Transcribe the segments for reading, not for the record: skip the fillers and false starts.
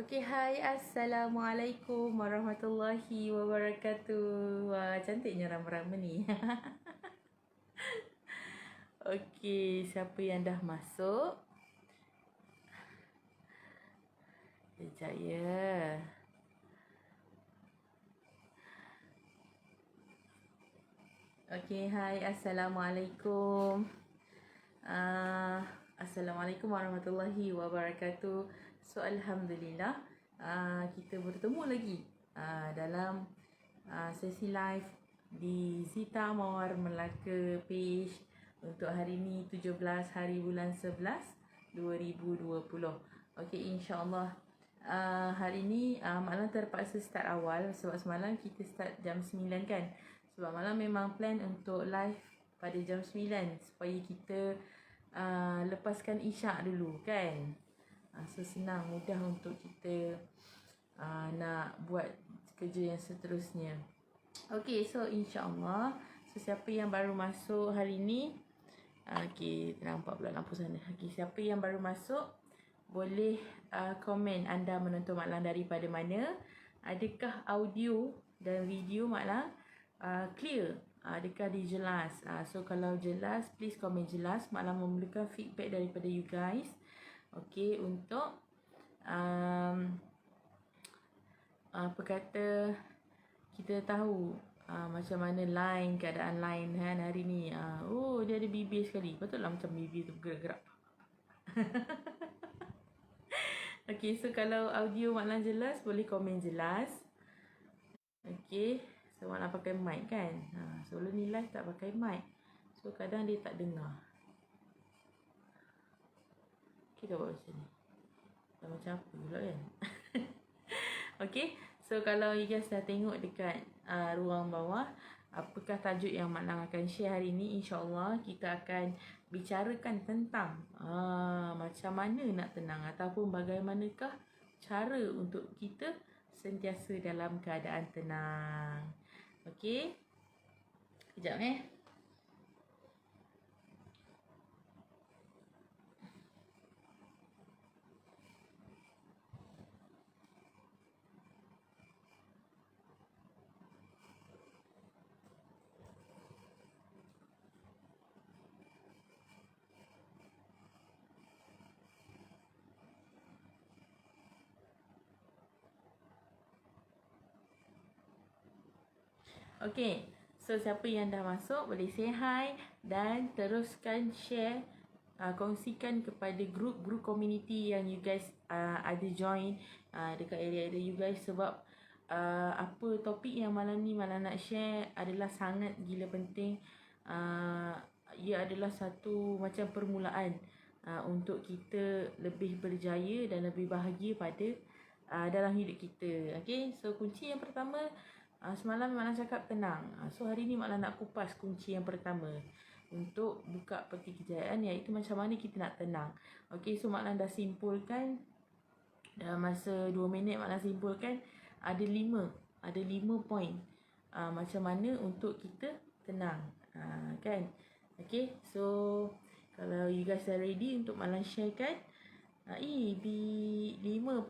Okey, hai. Assalamualaikum warahmatullahi wabarakatuh. Wah, cantiknya rama-rama ni. Okey, siapa yang dah masuk? Sekejap ya. Okey, hai. Assalamualaikum. Assalamualaikum warahmatullahi wabarakatuh. So, Alhamdulillah, kita bertemu lagi dalam sesi live di Zita Mawar Melaka page untuk hari ni 17 hari bulan 11 2020. Okey, insyaAllah hari ni malam terpaksa start awal sebab semalam kita start jam 9 kan. Sebab malam memang plan untuk live pada jam 9 supaya kita lepaskan isyak dulu kan. So senang, mudah untuk kita nak buat kerja yang seterusnya. Okay, so insyaAllah, so siapa yang baru masuk hari ni, okay, nampak pula lampu sana. Okay, siapa yang baru masuk, boleh komen anda menonton Mak Lang daripada mana. Adakah audio dan video Mak Lang clear? Adakah dia jelas? So kalau jelas, please komen jelas. Mak Lang memerlukan feedback daripada you guys. Okay, untuk apa kata, kita tahu macam mana keadaan line kan hari ni. Oh, dia ada bibir sekali. Patutlah macam bibir tu bergerak-gerak. Okay, so kalau audio Mak Lang jelas, boleh komen jelas. Okay, so Mak Lang pakai mic kan. Sebelum ni live tak pakai mic, so kadang dia tak dengar. Kita buat macam ni. Dah macam apa pula kan. Okay, so kalau you guys dah tengok dekat ruang bawah, apakah tajuk yang Mak Lang akan share hari ni? InsyaAllah kita akan bicarakan tentang macam mana nak tenang ataupun bagaimanakah cara untuk kita sentiasa dalam keadaan tenang. Okay, kejap Okay, so siapa yang dah masuk boleh say hi dan teruskan share, kongsikan kepada grup-grup community yang you guys ada join dekat area-area you guys. Sebab apa topik yang malam ni Mak Lang nak share adalah sangat gila penting. Ia adalah satu macam permulaan untuk kita lebih berjaya dan lebih bahagia pada dalam hidup kita. Okay, so kunci yang pertama, semalam Mak Lang cakap tenang. So hari ni Mak Lang nak kupas kunci yang pertama untuk buka peti kejayaan, iaitu macam mana kita nak tenang. Okay, so Mak Lang dah simpulkan dalam masa 2 minit. Mak Lang simpulkan ada 5 poin macam mana untuk kita tenang, kan. Okay, so kalau you guys are ready untuk Mak Lang sharekan 5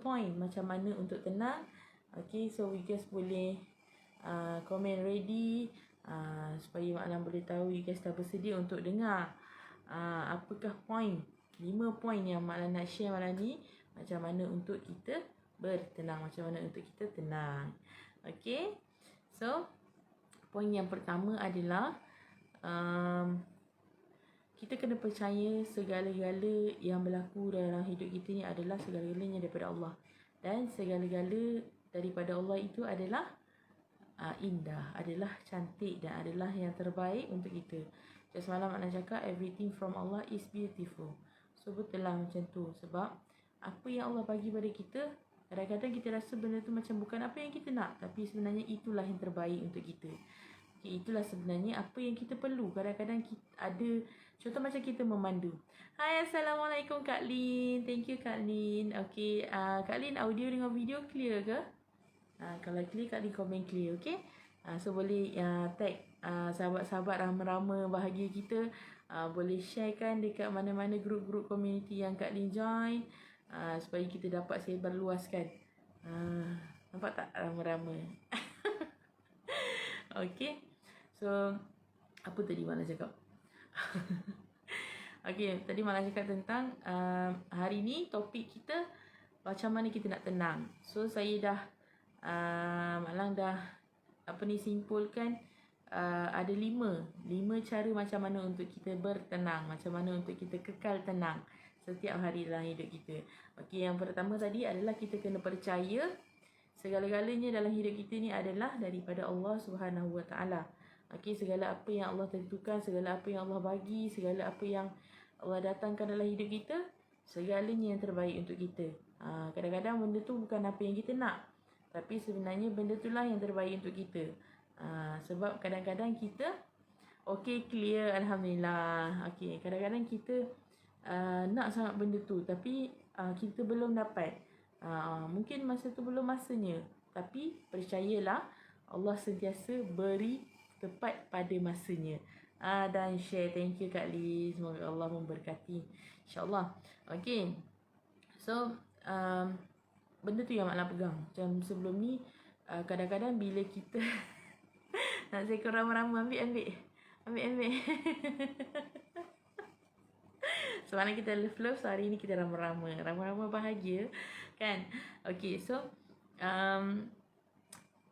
poin macam mana untuk tenang. Okay, so you guys boleh komen ready supaya Mak Lang boleh tahu you guys dah bersedia untuk dengar apakah poin 5 poin yang Mak Lang nak share malam ni, macam mana untuk kita bertenang, macam mana untuk kita tenang. Okay, so poin yang pertama adalah kita kena percaya segala-gala yang berlaku dalam hidup kita ni adalah segala-galanya daripada Allah. Dan segala-gala daripada Allah itu adalah indah, adalah cantik dan adalah yang terbaik untuk kita. Just semalam Mak Lang cakap everything from Allah is beautiful. So betul lah macam tu. Sebab apa yang Allah bagi pada kita, kadang-kadang kita rasa benda tu macam bukan apa yang kita nak, tapi sebenarnya itulah yang terbaik untuk kita. Okay, itulah sebenarnya apa yang kita perlu. Kadang-kadang kita ada, contoh macam kita memandu. Hai, Assalamualaikum Kak Lin. Thank you Kak Lin. Okay, Kak Lin, audio dengan video clear ke? Kalau clear, Kak Lin komen clear. Okay, so boleh tag sahabat-sahabat rama-rama bahagia kita. Boleh sharekan dekat mana-mana grup-grup community yang Kak Lin join, supaya kita dapat sebar luaskan Nampak tak rama-rama? Okay. So, apa tadi Malah cakap? Okay, tadi Malah cakap tentang hari ni topik kita macam mana kita nak tenang. So, saya dah Malang dah simpulkan ada lima cara macam mana untuk kita bertenang, macam mana untuk kita kekal tenang setiap hari dalam hidup kita. Okey, yang pertama tadi adalah kita kena percaya segala-galanya dalam hidup kita ni adalah daripada Allah Subhanahu Wa Taala. Okey, segala apa yang Allah tentukan, segala apa yang Allah bagi, segala apa yang Allah datangkan dalam hidup kita, segalanya yang terbaik untuk kita. Kadang-kadang benda tu bukan apa yang kita nak, tapi sebenarnya benda itulah yang terbaik untuk kita. Sebab kadang-kadang kita clear, Alhamdulillah. Kadang-kadang kita nak sangat benda tu, tapi kita belum dapat. Mungkin masa tu belum masanya, tapi percayalah Allah sentiasa beri tepat pada masanya. Dan share. Thank you Kak Liz. Semoga Allah memberkati, InsyaAllah. Okay. So benda tu yang Mak Lang pegang. Macam sebelum ni kadang-kadang bila kita nak seekor rama-rama, ambil. Semalam kita love, so hari ni kita rama-rama. Rama-rama bahagia, kan? Okay, so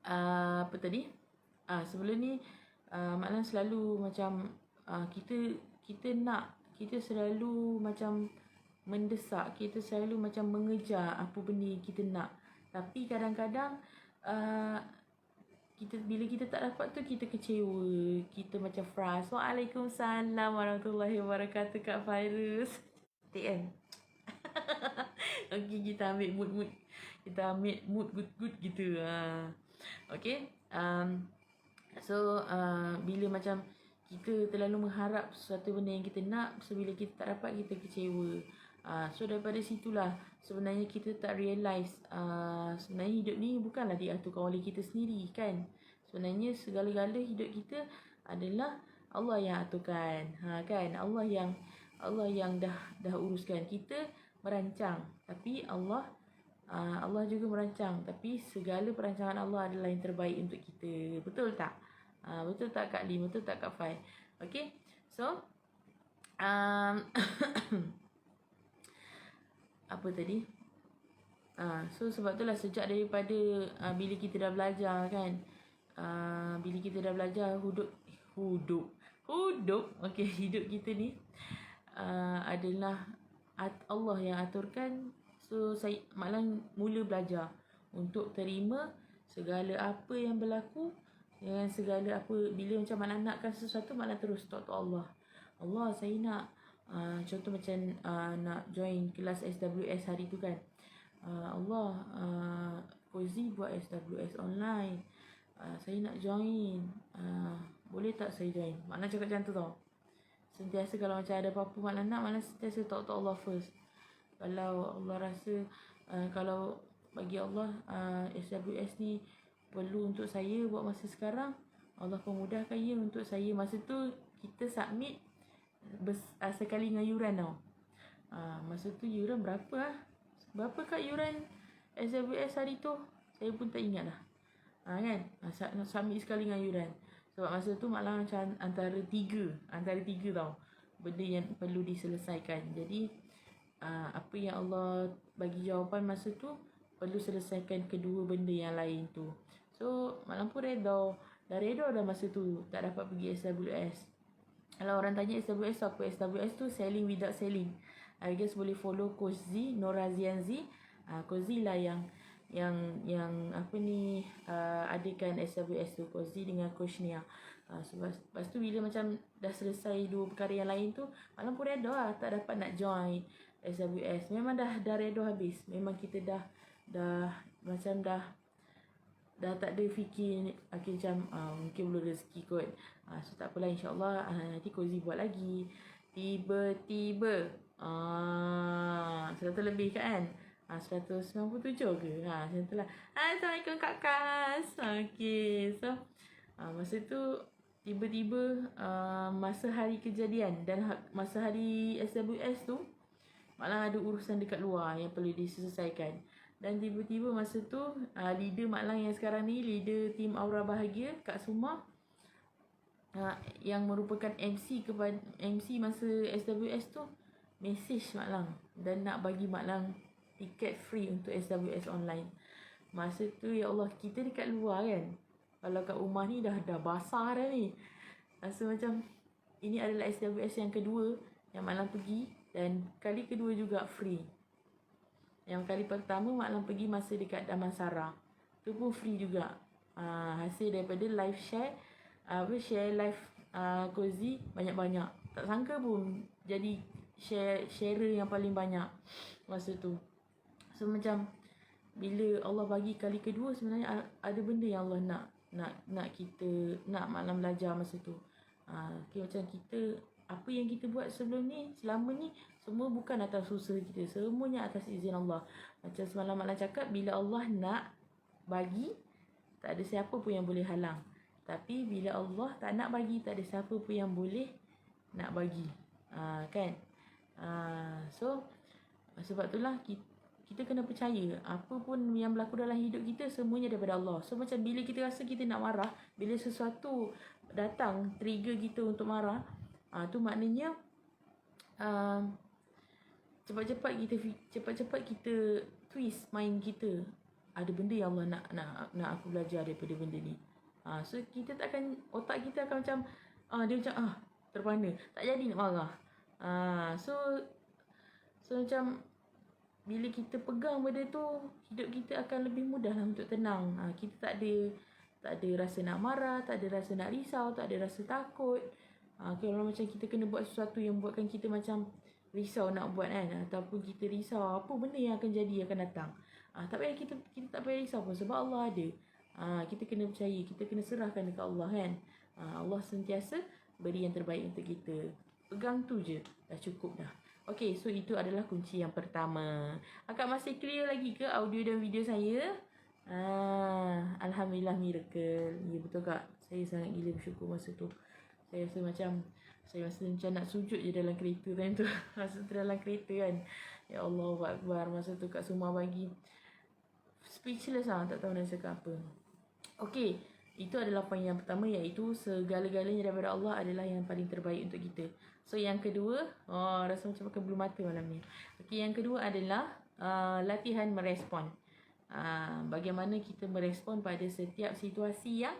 apa tadi? Sebelum ni Mak Lang selalu macam kita selalu macam mendesak, kita selalu macam mengejar apa benda yang kita nak. Tapi kadang-kadang bila kita tak dapat tu, kita kecewa, kita macam frust. Waalaikumsalam warahmatullahi wabarakatuh Kak Fairuz. TM. Okay, kita ambil mood. Kita ambil mood good gitu. Okay. So bila macam kita terlalu mengharap sesuatu benda yang kita nak, so bila kita tak dapat, kita kecewa. So daripada situlah sebenarnya kita tak realise sebenarnya hidup ni bukanlah diaturkan oleh kita sendiri, kan? Sebenarnya segala-gala hidup kita adalah Allah yang aturkan, kan? Allah yang dah uruskan. Kita merancang, tapi Allah juga merancang, tapi segala perancangan Allah adalah yang terbaik untuk kita. Betul tak? Betul tak Kak Lim? Betul tak Kak Fai? Okay. So apa tadi? So sebab itulah sejak daripada bila kita dah belajar, kan, bila kita dah belajar hidup kita ni adalah Allah yang aturkan. So Mak Lang mula belajar untuk terima segala apa yang berlaku, dengan segala apa. Bila macam Mak Lang nakkan sesuatu, Mak Lang terus talk to Allah. Allah, saya nak contoh macam nak join kelas SWS hari tu, kan. Allah, Kozi buat SWS online, saya nak join, boleh tak saya join? Mak Lang cakap macam tu tau. Sentiasa kalau macam ada apa-apa Mak Lang nak, Mak Lang sentiasa talk to Allah first. Kalau Allah rasa kalau bagi Allah SWS ni perlu untuk saya buat masa sekarang, Allah pemudahkan ia untuk saya. Masa tu kita submit sekali dengan yuran tau. Masa tu yuran berapa Berapa Kak yuran SWS hari tu? Saya pun tak ingat lah. Kan? Submit sekali dengan yuran. Sebab masa tu Mak Lang macam antara tiga tau benda yang perlu diselesaikan. Jadi apa yang Allah bagi jawapan masa tu, perlu selesaikan kedua benda yang lain tu. So Mak Lang pun reda dah masa tu tak dapat pergi SWS. Kalau orang tanya SWS apa? SWS tu selling without selling. I guess boleh follow Coach Z, Nora Zianzi. Coach Z lah yang adakan SWS tu, Coach Z dengan Coach Nia. Lepas tu bila macam dah selesai dua perkara yang lain tu, Mak Lang pun reda lah, tak dapat nak join SWS. Memang dah reda habis. Memang kita dah tak ada fikir macam mungkin belum rezeki kot. So tak apalah, insyaAllah nanti Cozy buat lagi. Tiba-tiba 100 lebih kan, 197 ke, macam tu lah. Assalamualaikum Kak Kas. Okay, so masa tu tiba-tiba masa hari kejadian dan masa hari SWS tu, Mak Lang ada urusan dekat luar yang perlu diselesaikan. Dan tiba-tiba masa tu leader Mak Lang yang sekarang ni, leader tim Aura Bahagia, Kak Suma, yang merupakan MC masa SWS tu, message Mak Lang dan nak bagi Mak Lang tiket free untuk SWS online. Masa tu ya Allah, kita dekat luar kan, kalau kat rumah ni dah basah dah ni. Rasa macam ini adalah SWS yang kedua yang Mak Lang pergi, dan kali kedua juga free. Yang kali pertama Mak Lang pergi masa dekat Damansara, tu pun free juga. Hasil daripada live share live Cozy banyak-banyak. Tak sangka pun jadi sharer yang paling banyak masa tu. So macam bila Allah bagi kali kedua, sebenarnya ada benda yang Allah nak kita, nak Mak Lang belajar masa tu. Okay, macam kita, apa yang kita buat selama ni semua bukan atas usaha kita, semuanya atas izin Allah. Macam semalam Mak Lang cakap, bila Allah nak bagi, tak ada siapa pun yang boleh halang. Tapi bila Allah tak nak bagi, tak ada siapa pun yang boleh nak bagi. Kan? So sebab itulah kita kena percaya apa pun yang berlaku dalam hidup kita, semuanya daripada Allah. So macam bila kita rasa kita nak marah, bila sesuatu datang trigger kita untuk marah, tu maknanya cepat-cepat kita twist mind kita. Ada benda yang Allah nak aku belajar daripada benda ni. So kita takkan, otak kita akan macam dia macam terpana, tak jadi nak marah. So macam bila kita pegang benda tu, hidup kita akan lebih mudah lah untuk tenang. Kita tak ada rasa nak marah, tak ada rasa nak risau, tak ada rasa takut. Kalau macam kita kena buat sesuatu yang buatkan kita macam risau nak buat kan, ataupun kita risau apa benda yang akan jadi, akan datang. Tak payah kita tak payah risau pun, sebab Allah ada. Kita kena percaya, kita kena serahkan dekat Allah kan. Allah sentiasa beri yang terbaik untuk kita. Pegang tu je, dah cukup dah. Okay, so itu adalah kunci yang pertama. Akak masih clear lagi ke audio dan video saya? Alhamdulillah, miracle. Ya betul Kak, saya sangat gila bersyukur masa tu. Saya rasa macam nak sujud je dalam kereta time tu. Masa tu dalam kereta kan, ya Allah Akbar. Masa tu Kak Suma bagi speechless lah, tak tahu nak cakap apa. Okay, itu adalah poin yang pertama, iaitu segala-galanya daripada Allah adalah yang paling terbaik untuk kita. So yang kedua, rasa macam pakai bulu mata malam ni. Okay, yang kedua adalah latihan merespon. Bagaimana kita merespon pada setiap situasi yang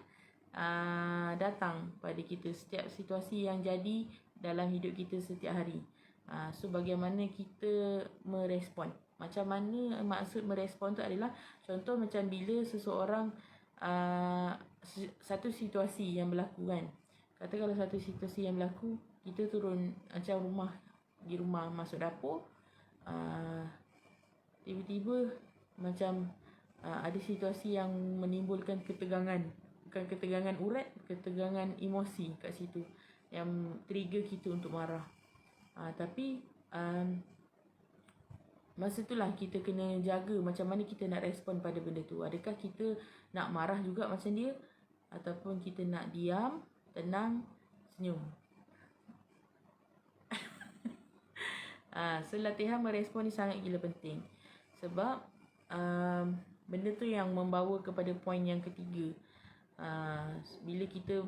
datang pada kita, setiap situasi yang jadi dalam hidup kita setiap hari. So bagaimana kita merespon. Macam mana maksud merespon tu adalah, contoh macam bila seseorang satu situasi yang berlaku kan. Kata kalau satu situasi yang berlaku, kita turun macam di rumah masuk dapur, tiba-tiba macam ada situasi yang menimbulkan ketegangan. Bukan ketegangan urat, ketegangan emosi kat situ yang trigger kita untuk marah. Tapi masa itulah kita kena jaga macam mana kita nak respon pada benda tu. Adakah kita nak marah juga macam dia, ataupun kita nak diam, tenang, senyum. So latihan merespon ni sangat gila penting. Sebab benda tu yang membawa kepada poin yang ketiga. Bila kita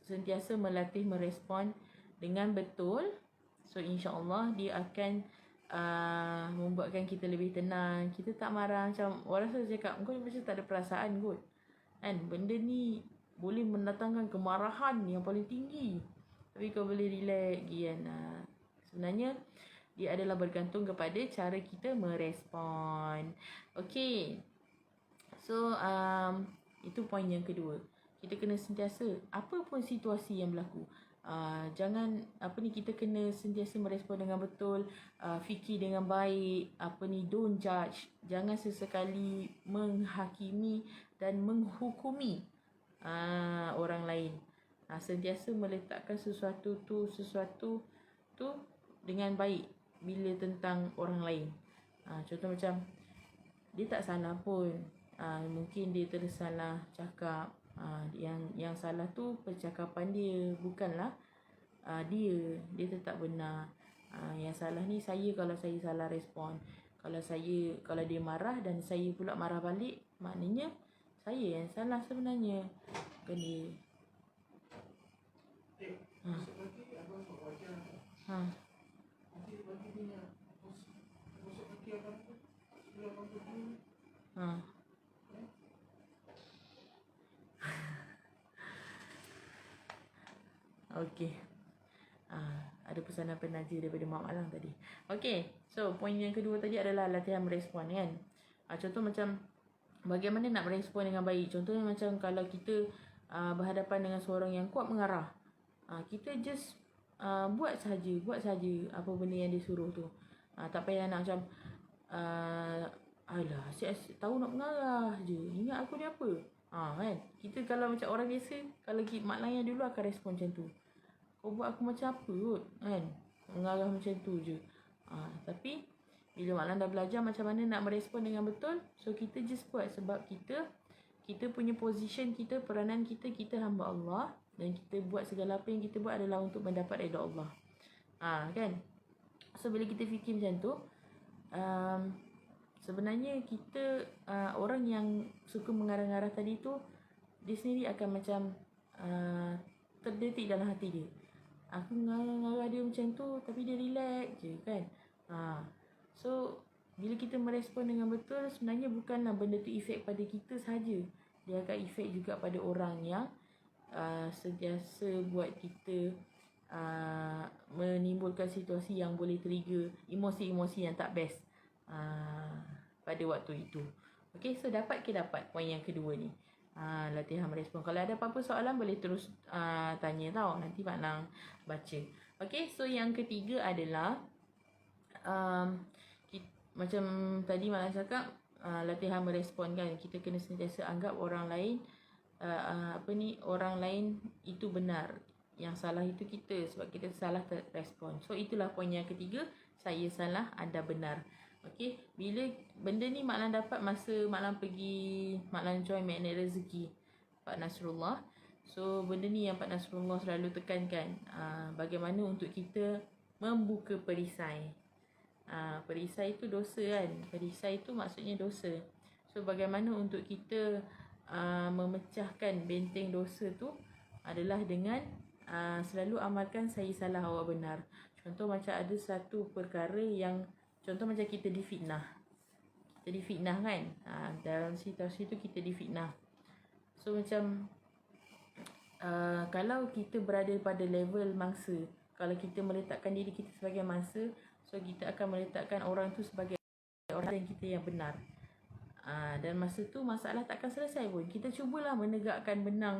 sentiasa melatih merespon dengan betul, so insya-Allah dia akan membuatkan kita lebih tenang. Kita tak marah. Macam orang selalu cakap, kau macam tak ada perasaan kot kan. Benda ni boleh mendatangkan kemarahan yang paling tinggi, tapi kau boleh relax kan. Sebenarnya dia adalah bergantung kepada cara kita merespon. Okay, so itu poin yang kedua. Kita kena sentiasa, apa pun situasi yang berlaku, kita kena sentiasa merespon dengan betul, fikir dengan baik, don't judge. Jangan sesekali menghakimi dan menghukumi orang lain. Sentiasa meletakkan sesuatu tu dengan baik bila tentang orang lain. Contoh macam dia tak salah pun, mungkin dia tersalah cakap, yang salah tu percakapan dia, bukanlah dia tetap benar. Yang salah ni saya, kalau saya salah respon. Kalau dia marah dan saya pula marah balik, maknanya saya yang salah sebenarnya. Bukan dia. Ha. Ha. Okey. Ada pesanan penaja daripada Mak Malang tadi. Okey. So, poin yang kedua tadi adalah latihan merespon kan. Contoh macam bagaimana nak merespon dengan baik. Contohnya macam kalau kita berhadapan dengan seorang yang kuat mengarah. Kita just buat saja apa benda yang dia suruh tu. Tak payah nak macam alah, asyik tahu nak mengarah je. Ingat aku ni apa? Kan. Kita kalau macam orang biasa, kalau Mak Lang yang dulu akan respon macam tu. Kau buat aku macam apa kot? Kan? Mengarah macam tu je. Tapi bila Mak Lang dah belajar macam mana nak merespon dengan betul, so kita just buat sebab kita punya position kita, peranan kita hamba Allah, dan kita buat segala apa yang kita buat adalah untuk mendapat redha Allah. Kan? So bila kita fikir macam tu, sebenarnya kita orang yang suka mengarah-ngarah tadi tu, dia sendiri akan macam terdetik dalam hati dia. Aku mengarah dia macam tu, tapi dia relax je kan. So bila kita merespon dengan betul, sebenarnya bukanlah benda tu efek pada kita saja. Dia akan efek juga pada orang yang sentiasa buat kita menimbulkan situasi yang boleh trigger emosi-emosi yang tak best pada waktu itu. Okay, so dapat poin yang kedua ni. Latihan merespon. Kalau ada apa-apa soalan boleh terus tanya tau. Nanti Mak Lang baca. Okay, so yang ketiga adalah macam tadi Mak Lang cakap, latihan merespon kan. Kita kena sentiasa anggap orang lain orang lain itu benar. Yang salah itu kita, sebab kita salah respon. So itulah poin yang ketiga. Saya salah, anda benar. Okay, bila benda ni Mak Lang dapat masa Mak Lang join Magnet Rezeki Pak Nasrullah. So benda ni yang Pak Nasrullah selalu tekankan, bagaimana untuk kita membuka perisai. Perisai itu dosa kan. Perisai itu maksudnya dosa. So bagaimana untuk kita memecahkan benteng dosa tu adalah dengan selalu amalkan saya salah, awak benar. Contoh macam ada satu perkara yang, contoh macam kita difitnah. Kita difitnah kan. Dalam situasi tu kita difitnah. So macam kalau kita berada pada level mangsa, kalau kita meletakkan diri kita sebagai mangsa, so kita akan meletakkan orang tu sebagai orang yang kita yang benar. Dan masa tu masalah takkan selesai pun. Kita cubalah menegakkan benang